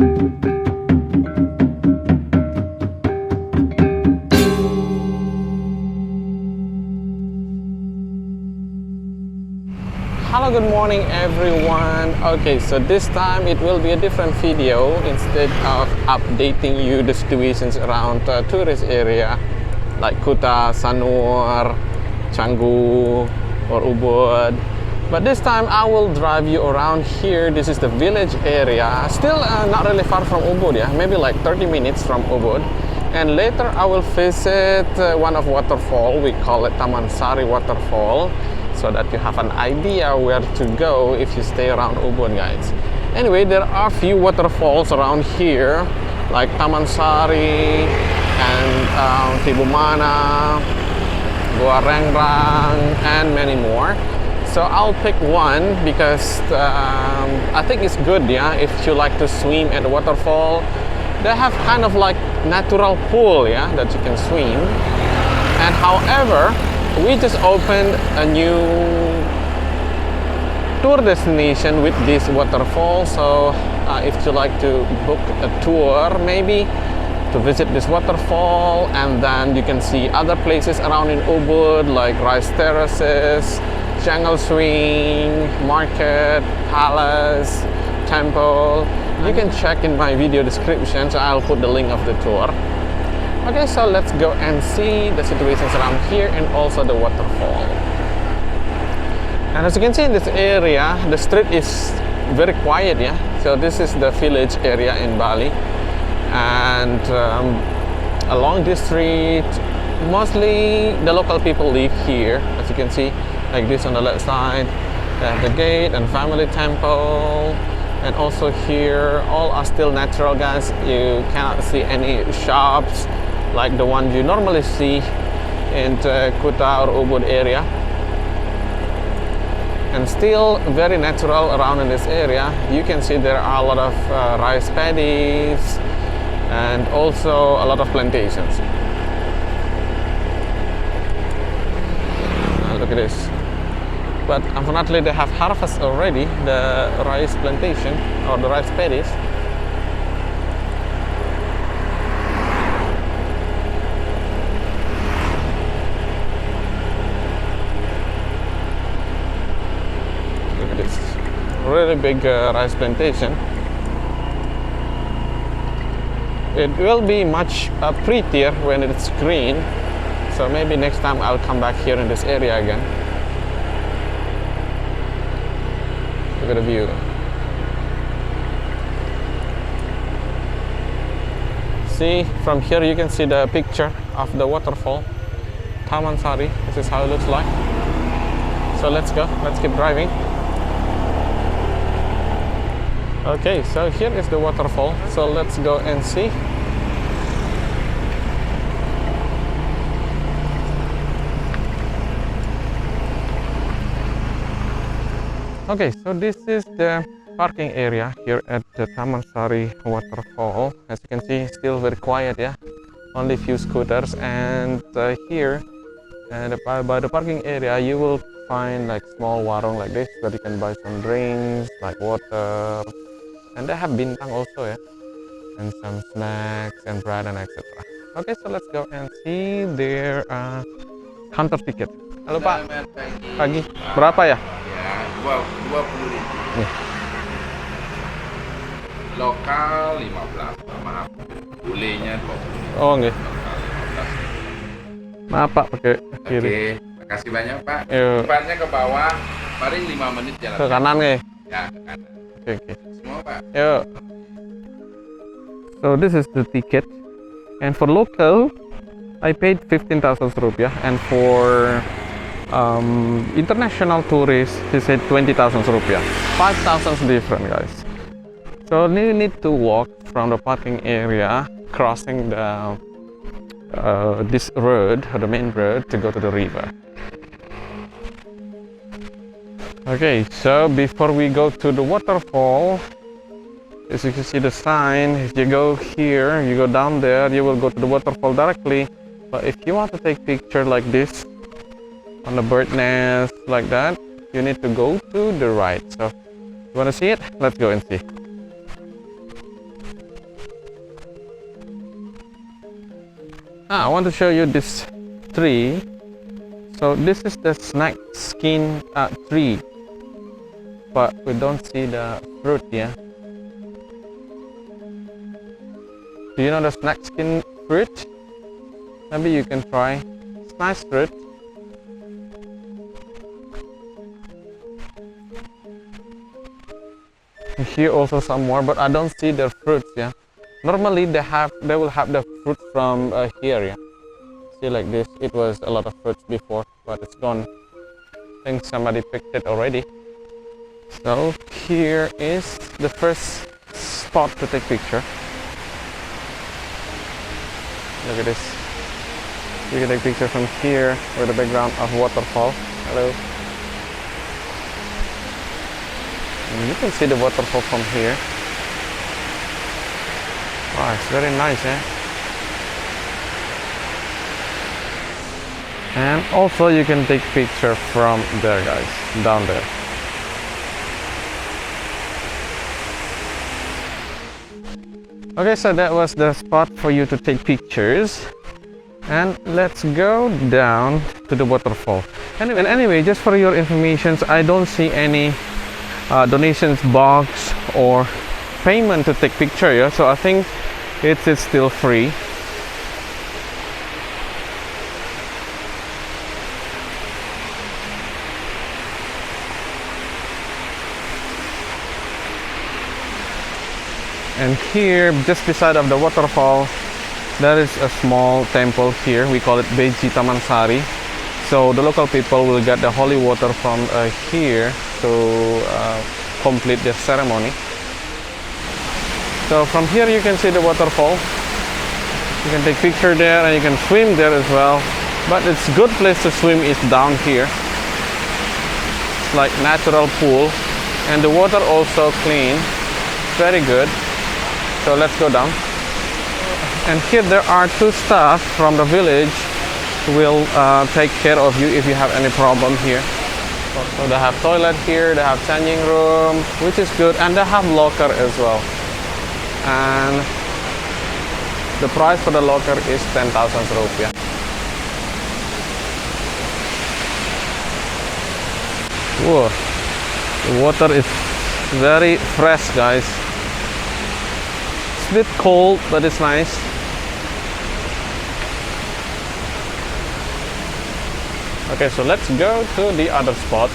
Hello, good morning everyone. Okay, so this time it will be a different video. Instead of updating you the situations around tourist area like Kuta, Sanur, Canggu or Ubud, but this time I will drive you around here. This is the village area, still not really far from Ubud, yeah, maybe like 30 minutes from Ubud. And later I will visit one of waterfall. We call it Taman Sari Waterfall, so that you have an idea where to go if you stay around Ubud, guys. Anyway, there are a few waterfalls around here, like Taman Sari and Tibumana, Gua Rengrang, and many more. So I'll pick one because I think it's good, yeah, if you like to swim at the waterfall. They have kind of like natural pool, yeah, that you can swim. And however, we just opened a new tour destination with this waterfall. So if you like to book a tour, maybe to visit this waterfall, and then you can see other places around in Ubud like rice terraces, jungle swing, market, palace, temple. You can check in my video description, so I'll put the link of the tour. Okay, so let's go and see the situations around here and also the waterfall. And as you can see in this area, the street is very quiet, yeah. So this is the village area in Bali, and along this street, mostly the local people live here. As you can see, like this on the left side, they have the gate and family temple. And also here, all are still natural, guys. You cannot see any shops like the one you normally see in the Kuta or Ubud area. And still very natural around in this area. You can see there are a lot of rice paddies and also a lot of plantations. Look at this. But unfortunately they have harvested already the rice plantation or the rice paddies. Look at this, really big rice plantation. It will be much prettier when it's green, so maybe next time I'll come back here in this area again. Look at the view. See, from here you can see the picture of the waterfall, Taman Sari. This is how it looks like. So let's go, let's keep driving. Okay, so here is the waterfall. So let's go and see. Okay, so this is the parking area here at the Taman Sari Waterfall. As you can see, still very quiet, yeah. Only few scooters, and here by the parking area you will find like small warung like this where you can buy some drinks like water, and they have bintang also, yeah, and some snacks and bread and etc. Okay, so let's go and see their counter ticket. Halo Pak. Pagi. Berapa ya? 20 nih. Lokal 15, maaf. Bulenya 20. Oh, nggih. Maaf Pak, pakai kiri. Oke, makasih banyak Pak. Yuk. Tempatnya ke bawah, paling 5 menit jalan. Ke kanan nggih? Ya, ke kanan. Oke. Semua Pak. Yuk. So this is the ticket, and for local I paid 15,000 rupiah, and for international tourists he said 20,000 rupiah. 5,000 different, guys. So you need to walk from the parking area, crossing the this road, the main road, to go to the river. Okay, so before we go to the waterfall, as you can see the sign, if you go here, you go down there, you will go to the waterfall directly. But if you want to take picture like this on the bird nest like that, you need to go to the right. So you want to see it? Let's go and see. I want to show you this tree. So this is the snack skin tree, but we don't see the fruit yet. Do you know the snack skin fruit? Maybe you can try. It's nice fruit. And here also some more, but I don't see the fruits. Yeah. Normally they will have the fruit from here. Yeah. See like this. It was a lot of fruits before, but it's gone. I think somebody picked it already. So here is the first spot to take picture. Look at this. You can take picture from here with the background of waterfall. Hello. And you can see the waterfall from here. Wow, it's very nice, eh? And also you can take picture from there, guys, down there. Okay, so that was the spot for you to take pictures. And let's go down to the waterfall. Anyway, just for your information, I don't see any donations box or payment to take picture. Yeah? So I think it is still free. And here, just beside of the waterfall, there is a small temple here. We call it Beji Taman Sari. So the local people will get the holy water from here to complete the ceremony. So from here you can see the waterfall. You can take picture there and you can swim there as well. But it's good place to swim is down here. It's like natural pool, and the water also clean. Very good. So let's go down. And here there are two staff from the village who will take care of you if you have any problem here. So they have toilet here, they have changing room, which is good, and they have locker as well. And the price for the locker is 10,000 rupiah. Whoa, the water is very fresh, guys. It's a bit cold, but it's nice. Okay, so let's go to the other spot.